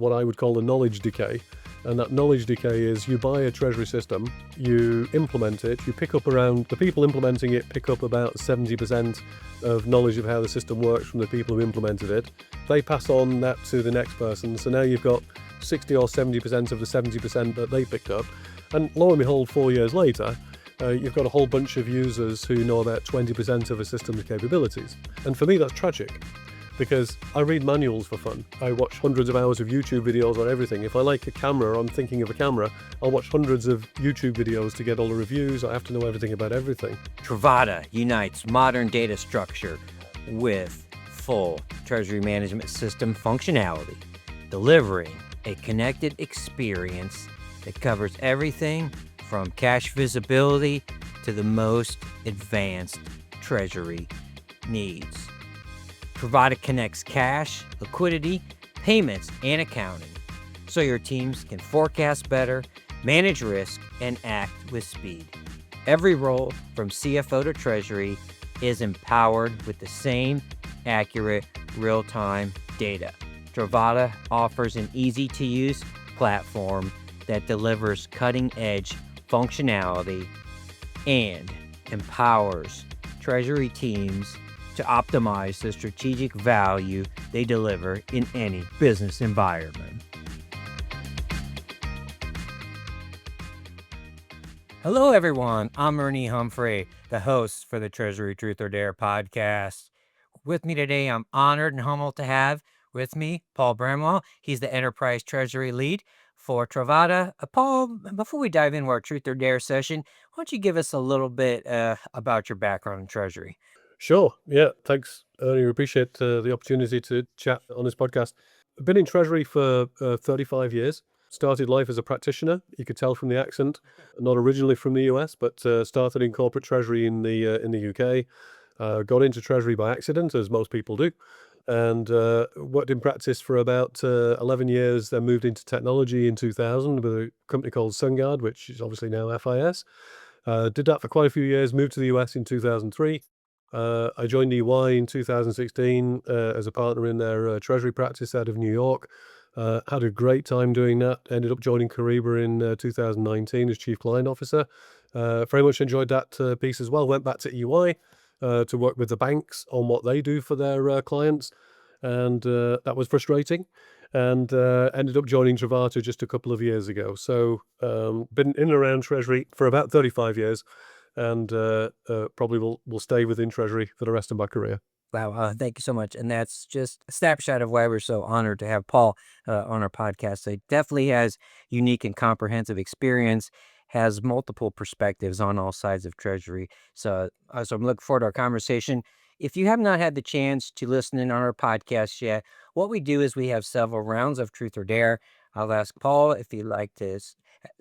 what I would call the knowledge decay. And that knowledge decay is you buy a treasury system, you implement it, you pick up around, the people implementing it pick up about 70% of knowledge of how the system works from the people who implemented it. They pass on that to the next person. So now you've got 60 or 70% of the 70% that they picked up. And lo and behold, 4 years later, you've got a whole bunch of users who know about 20% of a system's capabilities. And for me, that's tragic, because I read manuals for fun. I watch hundreds of hours of YouTube videos on everything. If I like a camera, or I'm thinking of a camera, I'll watch hundreds of YouTube videos to get all the reviews. I have to know everything about everything. Trovata unites modern data structure with full treasury management system functionality, delivering a connected experience that covers everything from cash visibility to the most advanced treasury needs. Trovata connects cash, liquidity, payments, and accounting, so your teams can forecast better, manage risk, and act with speed. Every role from CFO to Treasury is empowered with the same accurate, real-time data. Trovata offers an easy-to-use platform that delivers cutting-edge functionality and empowers Treasury teams to optimize the strategic value they deliver in any business environment. Hello, everyone. I'm Ernie Humphrey, the host for the Treasury Truth or Dare podcast. With me today, I'm honored and humbled to have with me Paul Bramwell. He's the Enterprise Treasury Lead for Trovata. Paul, before we dive into our Truth or Dare session, why don't you give us a little bit about your background in Treasury? Sure. Yeah. Thanks, Ernie. Appreciate the opportunity to chat on this podcast. I've been in Treasury for 35 years. Started life as a practitioner. You could tell from the accent. Not originally from the US, but started in corporate Treasury in the UK. Got into Treasury by accident, as most people do, and worked in practice for about 11 years. Then moved into technology in 2000 with a company called SunGard, which is obviously now FIS. Did that for quite a few years. Moved to the US in 2003. I joined EY in 2016 as a partner in their treasury practice out of New York. Had a great time doing that. Ended up joining Kyriba in 2019 as Chief Client Officer. Very much enjoyed that piece as well. Went back to EY to work with the banks on what they do for their clients. And that was frustrating. And ended up joining Trovata just a couple of years ago. So been in and around Treasury for about 35 years. And probably will stay within Treasury for the rest of my career. Wow, thank you so much. And that's just a snapshot of why we're so honored to have Paul on our podcast. So he definitely has unique and comprehensive experience, has multiple perspectives on all sides of Treasury. So I'm looking forward to our conversation. If you have not had the chance to listen in on our podcast yet, what we do is we have several rounds of Truth or Dare. I'll ask Paul if he'd like to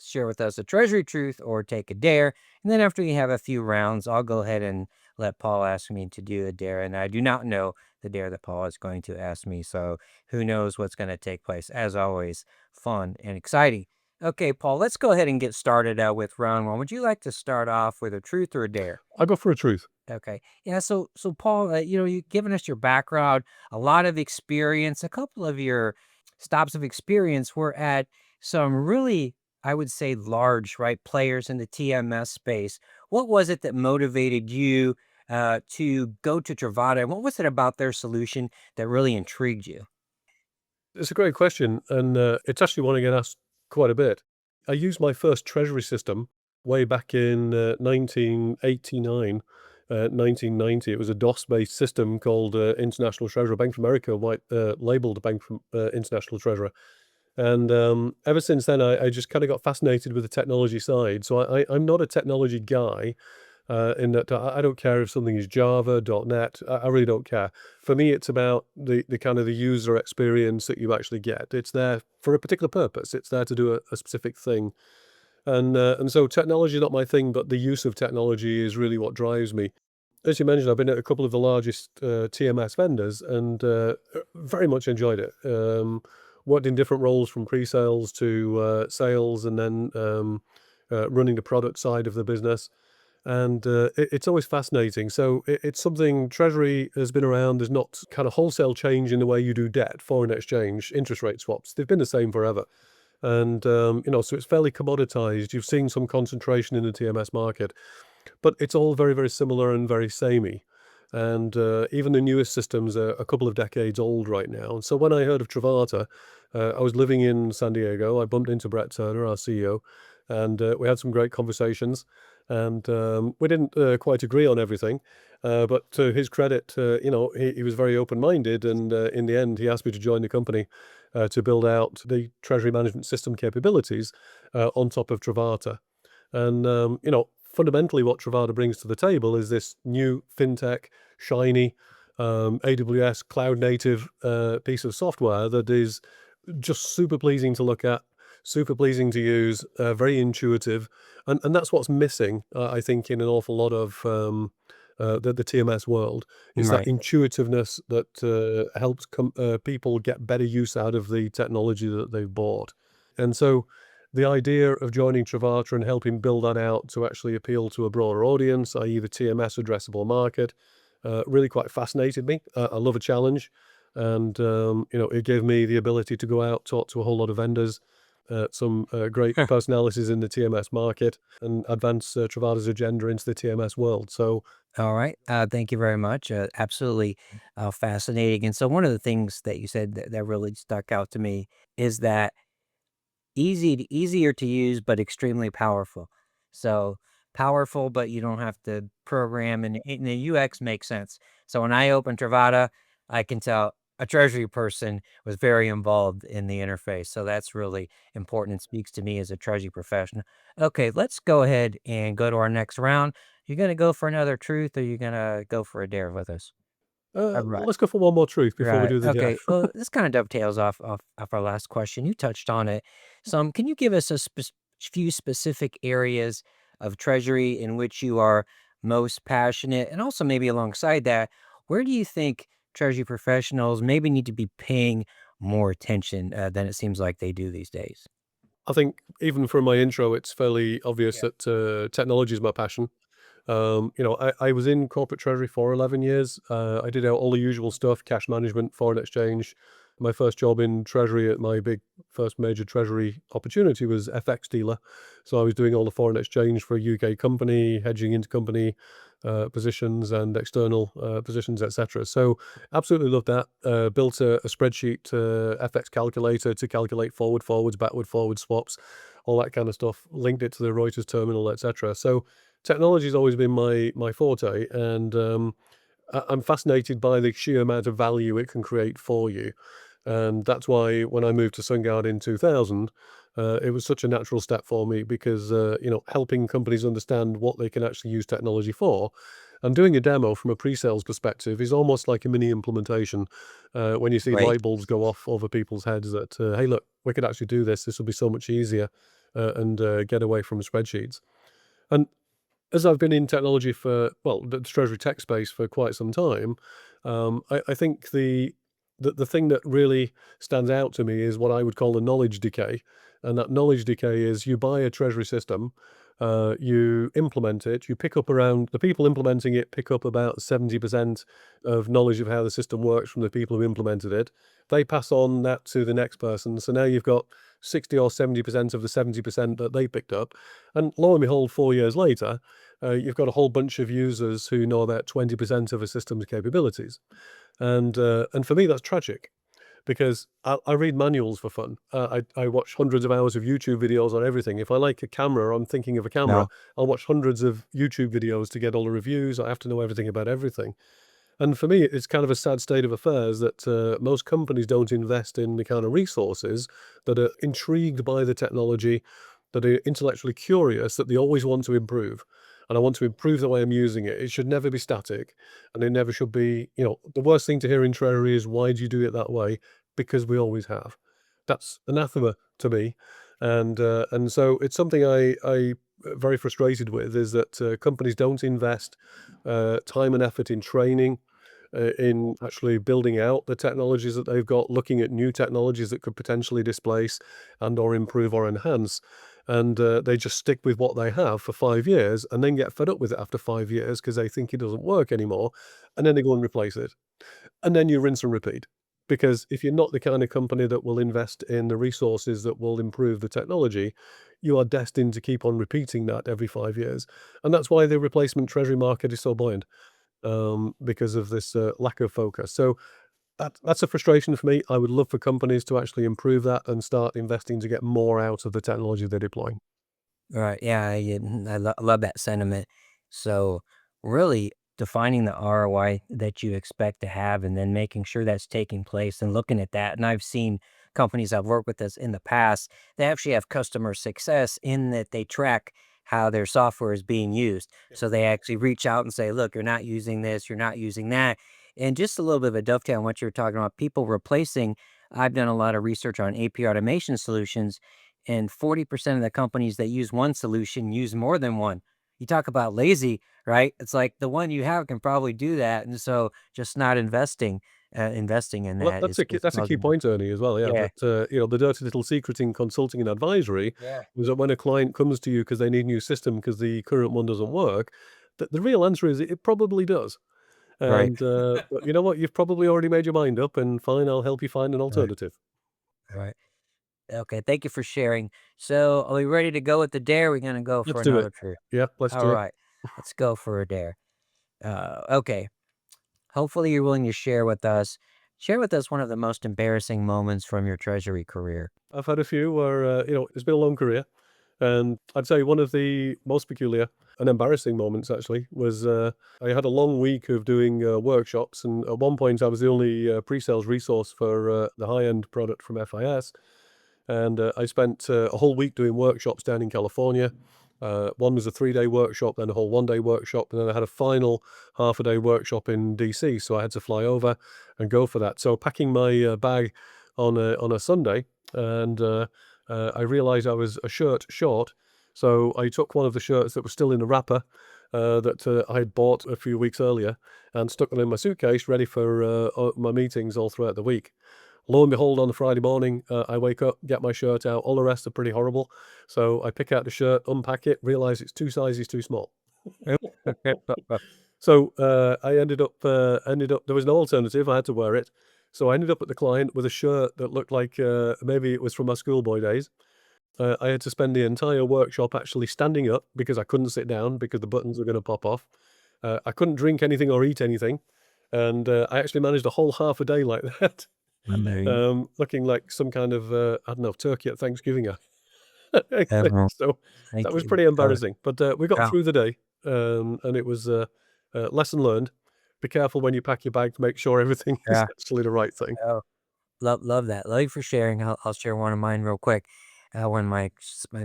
share with us a Treasury Truth or take a dare. And then after we have a few rounds, I'll go ahead and let Paul ask me to do a dare. And I do not know the dare that Paul is going to ask me. So who knows what's going to take place. As always, fun and exciting. Okay, Paul, let's go ahead and get started with round one. Would you like to start off with a truth or a dare? I'll go for a truth. Okay. Yeah. So Paul, you've given us your background, a lot of experience. A couple of your stops of experience were at some really, I would say, large, right, players in the TMS space. What was it that motivated you to go to Trovata? And what was it about their solution that really intrigued you? It's a great question, and it's actually one I get asked quite a bit. I used my first treasury system way back in 1989, 1990. It was a DOS-based system called International Treasurer. Bank of America labeled Bank from International Treasurer. And ever since then, I just kind of got fascinated with the technology side. So I'm not a technology guy in that I don't care if something is Java, .NET. I really don't care. For me, it's about the kind of the user experience that you actually get. It's there for a particular purpose. It's there to do a specific thing. And so technology is not my thing, but the use of technology is really what drives me. As you mentioned, I've been at a couple of the largest TMS vendors and very much enjoyed it. Worked in different roles from pre-sales to sales and then running the product side of the business. And it's always fascinating. So it's something Treasury has been around. There's not kind of wholesale change in the way you do debt, foreign exchange, interest rate swaps. They've been the same forever. And, so it's fairly commoditized. You've seen some concentration in the TMS market, but it's all very, very similar and very samey. And even the newest systems are a couple of decades old right now. And so when I heard of Trovata, I was living in San Diego. I bumped into Brett Turner, our CEO, and we had some great conversations. And we didn't quite agree on everything, but to his credit, he was very open-minded. And in the end, he asked me to join the company to build out the treasury management system capabilities on top of Trovata. And, fundamentally what Trovata brings to the table is this new fintech, shiny, AWS cloud native piece of software that is just super pleasing to look at, super pleasing to use, very intuitive. And that's what's missing, I think, in an awful lot of the TMS world, is that Right. intuitiveness that helps people get better use out of the technology that they've bought. And so the idea of joining Trovata and helping build that out to actually appeal to a broader audience, i.e. the TMS addressable market, really quite fascinated me. I love a challenge. And, it gave me the ability to go out, talk to a whole lot of vendors, some great personalities in the TMS market, and advance Trovata's agenda into the TMS world. So All right. Thank you very much. Absolutely fascinating. And so, one of the things that you said that really stuck out to me is that easier to use, but extremely powerful. So powerful, but you don't have to program, and the UX makes sense. So when I open Travada, I can tell a treasury person was very involved in the interface. So that's really important and speaks to me as a treasury professional. Okay, let's go ahead and go to our next round. You're gonna go for another truth, or you're gonna go for a dare with us? All right. let's go for one more truth before we Right. do the dare. Okay. Well, this kind of dovetails off our last question. You touched on it. So, can you give us a few specific areas of treasury in which you are most passionate, and also maybe alongside that, where do you think treasury professionals maybe need to be paying more attention than it seems like they do these days? I think even from my intro, it's fairly obvious Yeah. that technology is my passion. I was in corporate treasury for 11 years. I did all the usual stuff, cash management, foreign exchange. My first job in treasury at my big first major treasury opportunity was FX dealer. So I was doing all the foreign exchange for a UK company, hedging intercompany positions and external positions, etc. So absolutely loved that. Built a spreadsheet FX calculator to calculate forwards, backward swaps, all that kind of stuff. Linked it to the Reuters terminal, etc. So technology's always been my forte, and I'm fascinated by the sheer amount of value it can create for you. And that's why when I moved to SunGard in 2000, it was such a natural step for me because, helping companies understand what they can actually use technology for and doing a demo from a pre-sales perspective is almost like a mini implementation. When you see Right. light bulbs go off over people's heads that, hey, look, we could actually do this. This will be so much easier and get away from spreadsheets. And as I've been in technology for, well, the treasury tech space for quite some time, I think the thing that really stands out to me is what I would call the knowledge decay. And that knowledge decay is you buy a treasury system, you implement it, you pick up around the people implementing it, pick up about 70% of knowledge of how the system works from the people who implemented it. They pass on that to the next person. So now you've got 60 or 70% of the 70% that they picked up. And lo and behold, 4 years later, you've got a whole bunch of users who know about 20% of a system's capabilities. And for me, that's tragic because I read manuals for fun. I watch hundreds of hours of YouTube videos on everything. If I like a camera, I'm thinking of a camera, No. I'll watch hundreds of YouTube videos to get all the reviews. I have to know everything about everything. And for me, it's kind of a sad state of affairs that most companies don't invest in the kind of resources that are intrigued by the technology, that are intellectually curious, that they always want to improve. And I want to improve the way I'm using it. It should never be static, and it never should be, the worst thing to hear in Treasury is, why do you do it that way? Because we always have. That's anathema to me. And so it's something I very frustrated with, is that companies don't invest time and effort in training, in actually building out the technologies that they've got, looking at new technologies that could potentially displace and or improve or enhance. and they just stick with what they have for 5 years and then get fed up with it after 5 years because they think it doesn't work anymore, and then they go and replace it. And then you rinse and repeat. Because if you're not the kind of company that will invest in the resources that will improve the technology, you are destined to keep on repeating that every 5 years. And that's why the replacement treasury market is so buoyant, because of this lack of focus. So that's a frustration for me. I would love for companies to actually improve that and start investing to get more out of the technology they're deploying. Right. Yeah, I love that sentiment. So, really defining the ROI that you expect to have and then making sure that's taking place and looking at that. And I've seen companies I've worked with us in the past, they actually have customer success in that they track how their software is being used. Yep. So they actually reach out and say, look, you're not using this, you're not using that. And just a little bit of a dovetail on what you're talking about, people replacing. I've done a lot of research on AP automation solutions, and 40% of the companies that use one solution use more than one. You talk about lazy, right? It's like the one you have can probably do that, and so just not investing in Well, that that's is that's a key causing. point, Ernie, as well. Yeah, Yeah, that the dirty little secret in consulting and advisory yeah, was that when a client comes to you because they need a new system because the current one doesn't work, that the real answer is it probably does. right, And but you know what? You've probably already made your mind up, and fine, I'll help you find an right, alternative. right. Okay, thank you for sharing. So, are we ready to go with the dare? We're gonna go for Let's do it. another trip. Yeah, let's All do it. right, let's go for a dare. Okay. Hopefully, you're willing to share with us. Share with us one of the most embarrassing moments from your treasury career. I've had a few where it's been a long career, and I'd say one of the most peculiar and embarrassing moments actually was I had a long week of doing workshops, and at one point I was the only pre-sales resource for the high-end product from FIS. And I spent a whole week doing workshops down in California. One was a 3-day workshop, then a whole 1-day workshop, and then I had a final half-a-day workshop in DC. So I had to fly over and go for that. So packing my bag on a Sunday, and I realised I was a shirt short. So I took one of the shirts that was still in the wrapper that I had bought a few weeks earlier and stuck it in my suitcase, ready for my meetings all throughout the week. Lo and behold, on the Friday morning, I wake up, get my shirt out. All the rest are pretty horrible. So I pick out the shirt, unpack it, realize it's 2 sizes too small. So I ended up there was no alternative. I had to wear it. So I ended up at the client with a shirt that looked like maybe it was from my schoolboy days. I had to spend the entire workshop actually standing up because I couldn't sit down because the buttons were going to pop off. I couldn't drink anything or eat anything, and I actually managed a whole half a day like that. Amazing. Looking like some kind of, I don't know, turkey at Thanksgiving, I think. Ever. So that Thank was you. pretty embarrassing, but, we got Wow. through the day, and it was lesson learned. Be careful when you pack your bag to make sure everything is Yeah. actually the right thing. Oh, love that. Love you for sharing. I'll share one of mine real quick. When my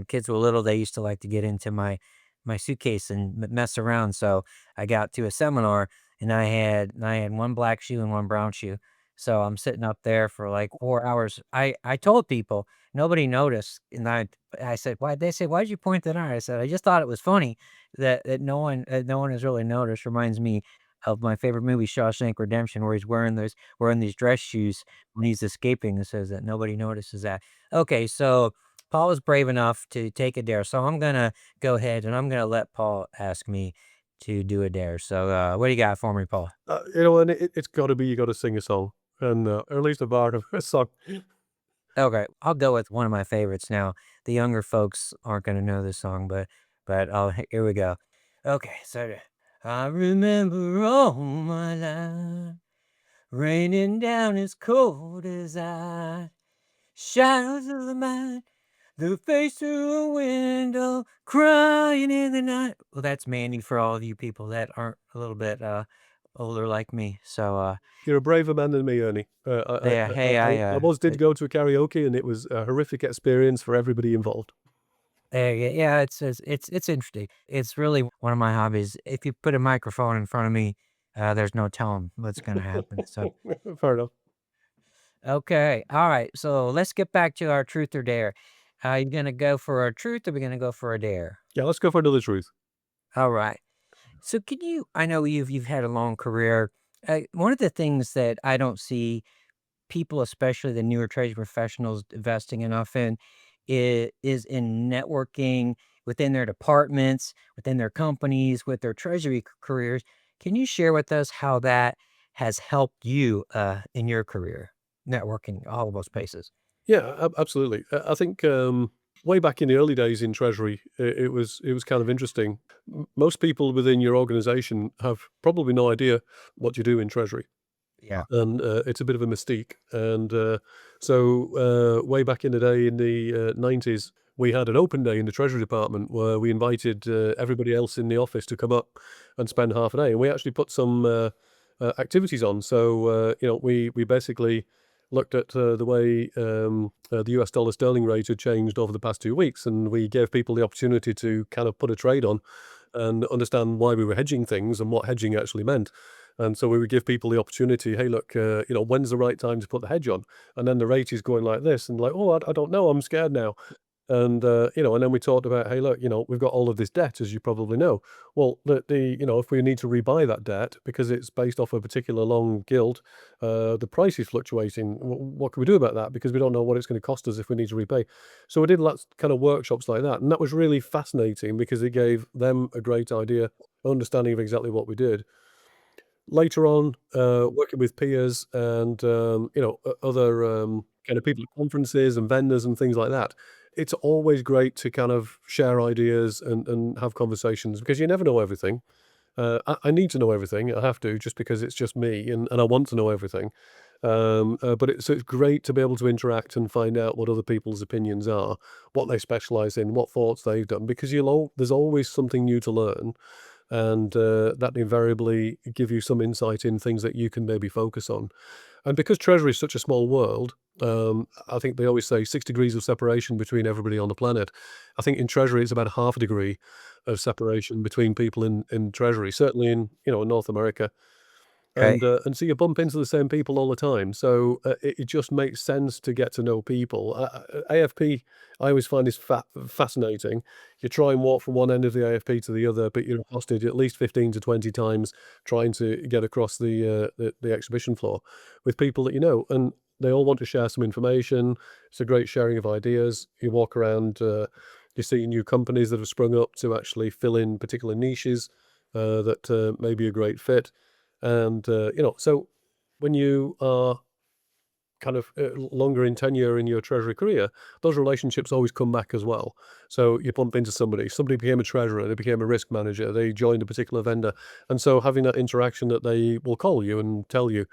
kids were little, they used to like to get into my suitcase and mess around. So I got to a seminar and I had one black shoe and one brown shoe. So I'm sitting up there for like 4 hours. I told people, nobody noticed, and I said, why? They said, why did you point that out? I said, I just thought it was funny that no one has really noticed. Reminds me of my favorite movie, Shawshank Redemption, where he's wearing these dress shoes when he's escaping, and says that nobody notices that. Okay, so Paul was brave enough to take a dare, so I'm gonna go ahead and I'm gonna let Paul ask me to do a dare. So, what do you got for me, Paul? And it's gotta be you gotta sing a song, and, or at least a part of a song. Okay, I'll go with one of my favorites now. The younger folks aren't gonna know this song, but here we go. Okay, so I remember all my life raining down as cold as ice, shadows of the mind. The face through a window, crying in the night. Well, that's Mandy for all of you people that aren't a little bit older like me. So You're a braver man than me, Ernie. yeah, hey, I once did go to a karaoke, and it was a horrific experience for everybody involved. yeah, it's interesting. It's really one of my hobbies. If you put a microphone in front of me, there's no telling what's gonna happen. So Fair enough. okay, all right. So let's get back to our truth or dare. You gonna go for a truth or we gonna go for a dare? Yeah, let's go for another truth. All right. So can you I know you've had a long career. One of the things that I don't see people, especially the newer trade professionals, investing enough in is in networking within their departments, within their companies, with their treasury careers. Can you share with us how that has helped you in your career, networking all of those places? Yeah, absolutely. I think way back in the early days in Treasury, it was kind of interesting. Most people within your organization have probably no idea what you do in Treasury. Yeah. And it's a bit of a mystique. And so way back in the day in the 90s, we had an open day in the Treasury Department where we invited everybody else in the office to come up and spend half a day. And we actually put some activities on. So, we basically looked at the way the US dollar sterling rate had changed over the past 2 weeks. And we gave people the opportunity to kind of put a trade on and understand why we were hedging things and what hedging actually meant. And so we would give people the opportunity, hey, look, when's the right time to put the hedge on? And then the rate is going like this, and like, oh, I don't know, I'm scared now. And and then we talked about, hey, look, we've got all of this debt, as you probably know. Well, if we need to rebuy that debt because it's based off a particular long gilt, the price is fluctuating. What can we do about that? Because we don't know what it's going to cost us if we need to repay. So we did lots kind of workshops like that, and that was really fascinating because it gave them a great idea, understanding of exactly what we did. Later on, working with peers and, other, kind of people at conferences and vendors and things like that, it's always great to kind of share ideas and have conversations because you never know everything. I need to know everything, I have to, just because it's just me and I want to know everything. But it's great to be able to interact and find out what other people's opinions are, what they specialize in, what thoughts they've done, because there's always something new to learn, and that invariably give you some insight in things that you can maybe focus on. And because Treasury is such a small world, I think they always say 6 degrees of separation between everybody on the planet. I think in Treasury it's about half a degree of separation between people in Treasury, certainly in North America. Okay. And so you bump into the same people all the time. So it just makes sense to get to know people. AFP, I always find is fascinating. You try and walk from one end of the AFP to the other, but you're accosted at least 15 to 20 times trying to get across the exhibition floor with people that you know. And they all want to share some information. It's a great sharing of ideas. You walk around, you see new companies that have sprung up to actually fill in particular niches that may be a great fit. And, so when you are kind of longer in tenure in your treasury career, those relationships always come back as well. So you bump into somebody became a treasurer, they became a risk manager, they joined a particular vendor. And so having that interaction that they will call you and tell you,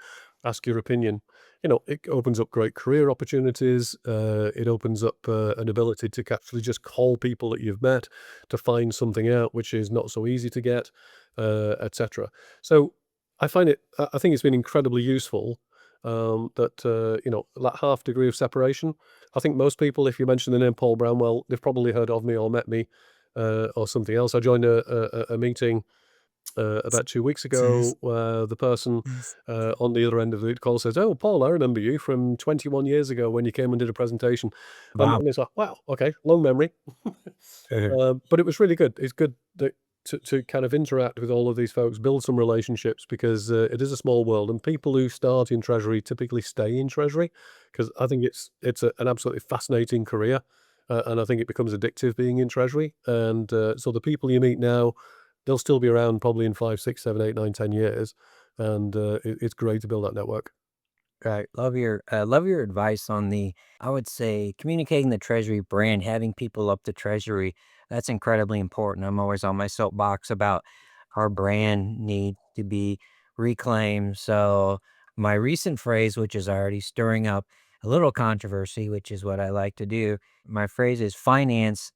ask your opinion, it opens up great career opportunities. It opens up an ability to actually just call people that you've met to find something out, which is not so easy to get, etc. So I think it's been incredibly useful that that half degree of separation. I think most people, if you mention the name Paul Bramwell, they've probably heard of me or met me or something else. I joined a meeting about 2 weeks ago where the person on the other end of the call says, "Oh, Paul, I remember you from 21 years ago when you came and did a presentation." And, Wow. and it's like, wow, okay, long memory. But it was really good. It's good that to kind of interact with all of these folks, build some relationships because it is a small world, and people who start in Treasury typically stay in Treasury because I think an absolutely fascinating career, and I think it becomes addictive being in Treasury. And so the people you meet now, they'll still be around probably in 5, 6, 7, 8, 9, 10 years, and it's great to build that network. Right. Love your advice on the, I would say, communicating the Treasury brand, having people up the Treasury. That's incredibly important. I'm always on my soapbox about our brand need to be reclaimed. So my recent phrase, which is already stirring up a little controversy, which is what I like to do. My phrase is finance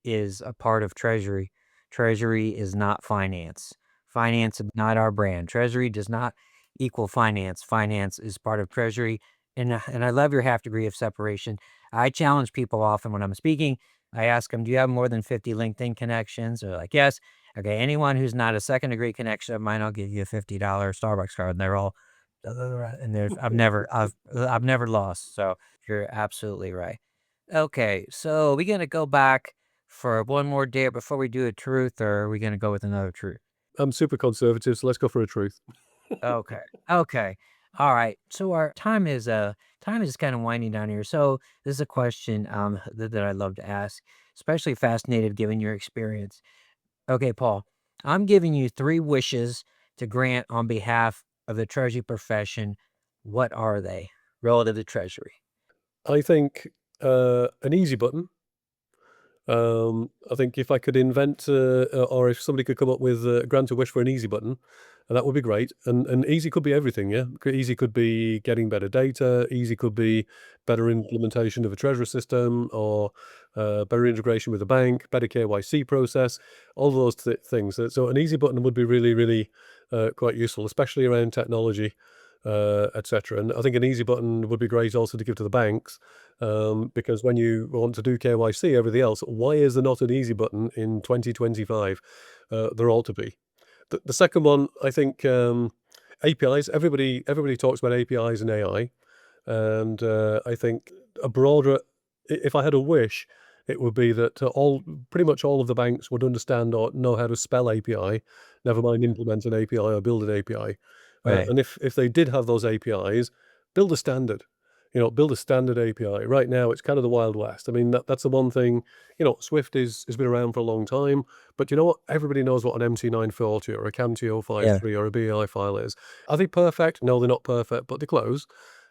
is a part of Treasury. Treasury is not finance. Finance is not our brand. Treasury does not equal finance. Finance is part of Treasury. And I love your half degree of separation. I challenge people often when I'm speaking. I ask them, do you have more than 50 LinkedIn connections? They're like, yes. Okay, anyone who's not a second degree connection of mine, I'll give you a $50 Starbucks card. And they're all, and there's, I've never lost. So you're absolutely right. Okay, so we gonna go back for one more dare before we do a truth, or are we gonna go with another truth? I'm super conservative, so let's go for a truth. Okay. Okay. All right. So our time is time is kind of winding down here. So this is a question that I'd love to ask, especially fascinated given your experience. Okay, Paul, I'm giving you 3 wishes to grant on behalf of the Treasury profession. What are they relative to Treasury? I think an easy button. I think if I could invent, or if somebody could come up with grant a wish for an easy button, that would be great. And easy could be everything, yeah. Easy could be getting better data. Easy could be better implementation of a treasury system, or better integration with a bank, better KYC process, all of those things. So an easy button would be really, really quite useful, especially around technology, etc. And I think an easy button would be great also to give to the banks. Because when you want to do KYC, everything else, why is there not an easy button in 2025? There ought to be. The second one, I think, APIs. Everybody talks about APIs and AI, and I think a broader. If I had a wish, it would be that pretty much all of the banks would understand or know how to spell API, never mind implement an API or build an API. Right. And if they did have those APIs, build a standard. Build a standard API. Right now, it's kind of the Wild West. I mean, that's the one thing. Swift has been around for a long time, but you know what? Everybody knows what an MT940 or a Yeah. CAM253 or a BI file is. Are they perfect? No, they're not perfect, but they're close.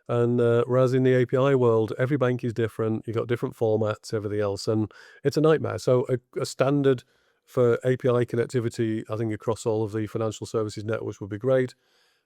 And whereas in the API world, every bank is different. You've got different formats, everything else, and it's a nightmare. So a standard for API connectivity, I think, across all of the financial services networks would be great.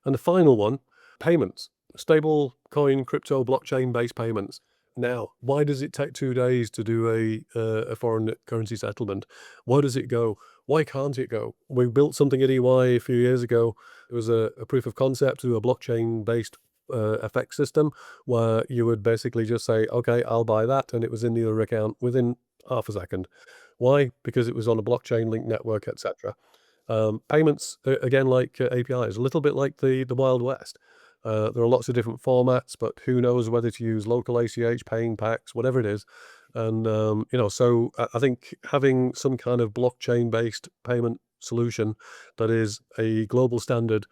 And the final one, payments. Stable coin, crypto, blockchain-based payments. Now, why does it take 2 days to do a foreign currency settlement? Where does it go? Why can't it go? We built something at EY a few years ago. It was a proof of concept to a blockchain-based FX system where you would basically just say, okay, I'll buy that, and it was in the other account within half a second. Why? Because it was on a blockchain linked network, etc. Payments, again, like APIs, a little bit like the Wild West. There are lots of different formats, but who knows whether to use local ACH, paying packs, whatever it is. And, so I think having some kind of blockchain-based payment solution that is a global standard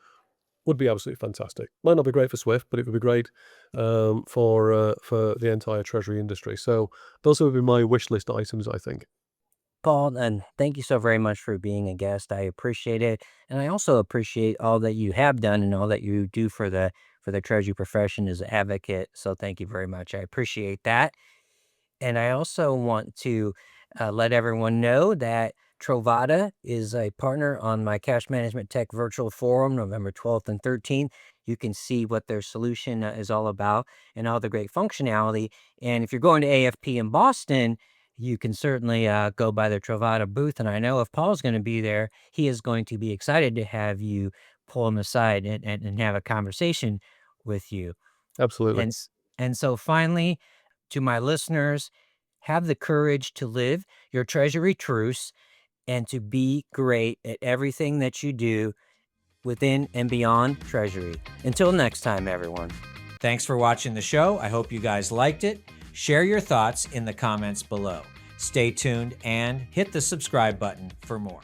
would be absolutely fantastic. Might not be great for Swift, but it would be great for the entire treasury industry. So those would be my wish list items, I think. Paul, and thank you so very much for being a guest. I appreciate it. And I also appreciate all that you have done and all that you do for the Treasury profession as an advocate. So thank you very much. I appreciate that. And I also want to let everyone know that Trovata is a partner on my Cash Management Tech Virtual Forum, November 12th and 13th. You can see what their solution is all about and all the great functionality. And if you're going to AFP in Boston, you can certainly go by the Trovata booth. And I know if Paul's going to be there, he is going to be excited to have you pull him aside and have a conversation with you. Absolutely. And so finally, to my listeners, have the courage to live your Treasury truths and to be great at everything that you do within and beyond Treasury. Until next time, everyone. Thanks for watching the show. I hope you guys liked it. Share your thoughts in the comments below. Stay tuned and hit the subscribe button for more.